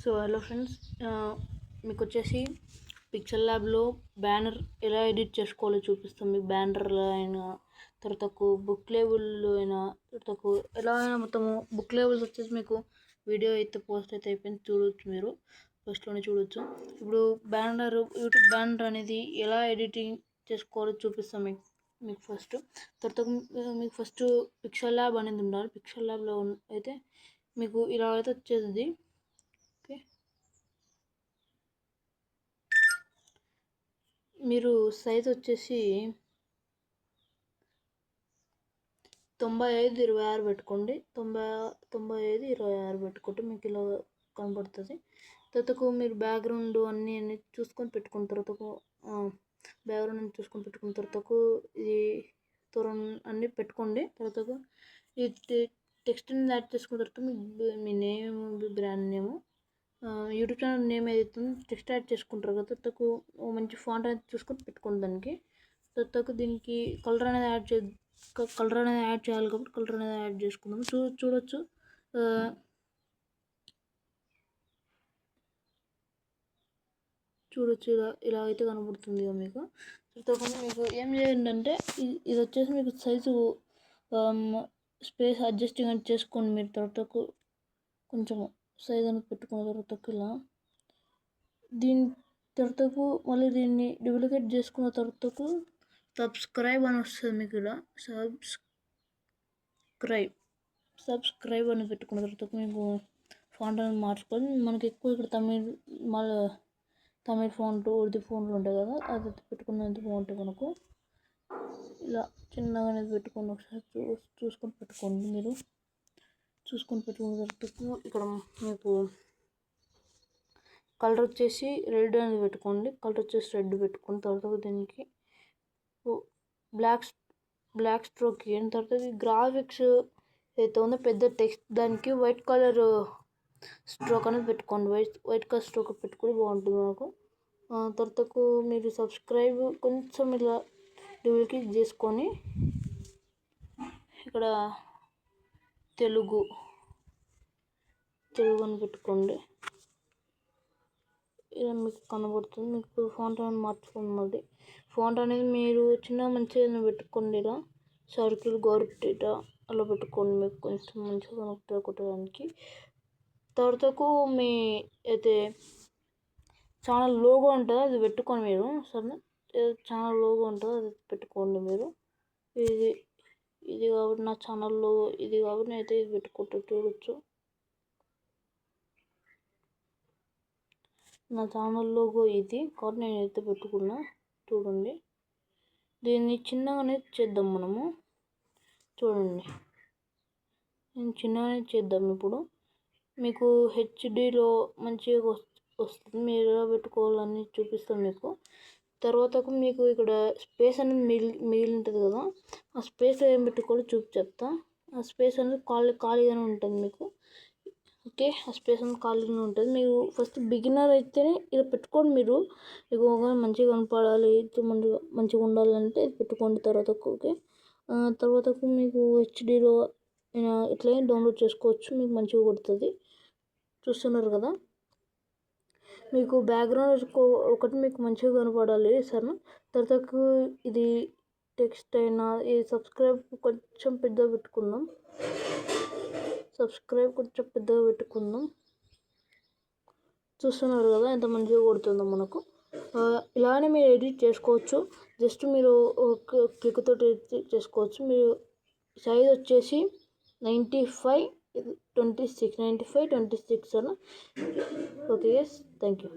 So hello friends, మీకు వచ్చేసి picture ల్యాబ్లో బ్యానర్ ఎలా ఎడిట్ చేసుకోవాలో చూపిస్తాం. మీకు బ్యానర్లో అయినా, తర్వాత బుక్ లేబుల్లో అయినా, తర్వాత ఎలా అయినా మొత్తము బుక్ లేబుల్స్ వచ్చేసి మీకు వీడియో అయితే పోస్ట్ అయితే అయిపోయింది, చూడవచ్చు. మీరు ఫస్ట్లోనే చూడవచ్చు. ఇప్పుడు బ్యానర్, యూట్యూబ్ బ్యానర్ అనేది ఎలా ఎడిటింగ్ చేసుకోవాలో చూపిస్తాం మీకు ఫస్ట్. తర్వాత మీకు ఫస్ట్ పిక్చర్ ల్యాబ్ అనేది ఉండాలి. పిక్చర్ ల్యాబ్లో అయితే మీకు ఇలా అయితే వచ్చేది. ఓకే, మీరు సైజ్ వచ్చేసి 95/26 పెట్టుకోండి. 95/26 పెట్టుకుంటే మీకు ఇలా కనబడుతుంది. తర్వాత మీరు బ్యాక్గ్రౌండ్ అన్నీ చూసుకొని పెట్టుకున్న తర్వాత బ్యాక్గ్రౌండ్ చూసుకొని పెట్టుకున్న తర్వాత ఇది తోరణం అన్నీ పెట్టుకోండి. తర్వాత ఈ టెక్స్ట్ని యాడ్ చేసుకున్న తర్వాత మీ name, brand name, YouTube channel name ఏదైతే టెక్స్ట్ యాడ్ చేసుకుంటారు కదా, తర్వాత మంచి ఫాంట్ అనేది చూసుకొని పెట్టుకోండి. దానికి తర్వాత దీనికి కలర్ అనేది యాడ్ చేయాలి కాబట్టి కలర్ అనేది యాడ్ చేసుకుందాం. చూడొచ్చు ఇలా అయితే కనబడుతుంది మీకు. తర్వాత మీకు ఏం చేయండి అంటే ఇది వచ్చేసి మీకు సైజు స్పేస్ అడ్జస్టింగ్ అని చేసుకోండి. మీరు తర్వాత కొంచెం సైజ్ అనేది పెట్టుకున్న తర్వాత ఇలా దీని తర్వాత మళ్ళీ దీన్ని డూప్లికేట్ చేసుకున్న తర్వాత సబ్స్క్రైబ్ అని వస్తుంది మీకు. ఇలా సబ్స్క్రైబ్ అని పెట్టుకున్న తర్వాత మీకు ఫాంట్ అనేది మార్చుకొని, మనకి ఎక్కువ ఇక్కడ తమిళ్ ఫాంట్, ఉర్దూ ఫాంట్లు ఉంటాయి కదా, అది పెట్టుకున్నంత బాగుంటుంది మనకు. ఇలా చిన్నగా అనేది పెట్టుకోండి. ఒకసారి చూసుకొని పెట్టుకోండి. మీరు చూసుకొని పెట్టుకున్న తర్వాత ఇక్కడ మీకు కలర్ వచ్చేసి రెడ్ అనేది పెట్టుకోండి. కలర్ వచ్చేసి రెడ్ పెట్టుకున్న తర్వాత దీనికి బ్లాక్ స్ట్రోక్ ఇవ్వండి. తర్వాత గ్రాఫిక్స్ ఏదైతే ఉందో పెద్ద టెక్స్ట్, దానికి వైట్ కలర్ స్ట్రోక్ అనేది పెట్టుకోండి. వైట్ కలర్ స్ట్రోక్ పెట్టుకుని బాగుంటుంది మనకు. తర్వాత మీరు సబ్స్క్రైబ్ కొంచెం ఇలా డూప్లికేట్ చేసుకొని ఇక్కడ తెలుగు అని పెట్టుకోండి. ఇలా మీకు కనబడుతుంది. మీకు ఫాంట్ అనేది మార్చుకోండి. మళ్ళీ ఫాంట్ అనేది మీరు చిన్న మంచిగా పెట్టుకోండి. ఇలా సర్కిల్ గోరుటేట అలా పెట్టుకోండి. మీకు కొంచెం మంచిగా కనెక్ట్ కొట్టడానికి. తర్వాత మీ అయితే ఛానల్ లోగో ఉంటుంది, అది పెట్టుకోండి మీరు. సరే, ఛానల్ లోగో ఉంటుంది, అది పెట్టుకోండి మీరు. ఇది కాబట్టి నా ఛానల్లో ఇది కాబట్టి నేనైతే ఇది పెట్టుకుంటూ చూడొచ్చు. నా ఛానల్ లోగో ఇది కాబట్టి నేనైతే పెట్టుకున్నా, చూడండి. దీన్ని చిన్నగానే చేద్దాం మనము. చూడండి, నేను చిన్నగానే చేద్దాం. ఇప్పుడు మీకు హెచ్డిలో మంచిగా వస్తుంది. మీరు ఎలా పెట్టుకోవాలని చూపిస్తాం మీకు. తర్వాత మీకు ఇక్కడ స్పేస్ అనేది మిగిలి ఉంటుంది కదా, ఆ స్పేస్ ఏం పెట్టుకోవాలో చెప్తా. ఆ స్పేస్ అనేది ఖాళీగానే ఉంటుంది మీకు. ఓకే, ఆ స్పేస్ అనేది ఖాళీగానే ఉంటుంది. మీరు ఫస్ట్ బిగినర్ అయితేనే ఇలా పెట్టుకోండి. మీరు ఎక్కువగా మంచిగా కనపడాలి, మంచిగా ఉండాలంటే ఇది పెట్టుకోండి. తర్వాత ఓకే, తర్వాత మీకు హెచ్డిలో ఇట్లా డౌన్లోడ్ చేసుకోవచ్చు. మీకు మంచిగా కొడుతుంది. చూస్తున్నారు కదా, మీకు బ్యాక్గ్రౌండ్ ఒకటి మీకు మంచిగా కనపడాలి సార్. తర్వాత ఇది టెక్స్ట్ అయినా ఈ సబ్స్క్రైబ్ కొంచెం పెద్దగా పెట్టుకుందాం. చూస్తున్నారు కదా ఎంత మంచిగా కొడుతుందో మనకు. ఇలానే మీరు ఎడిట్ చేసుకోవచ్చు. జస్ట్ మీరు క్లిక్ తోటి ఎడిట్ చేసుకోవచ్చు. మీరు సైజ్ వచ్చేసి 95/26 అన్న. Okay, thank you.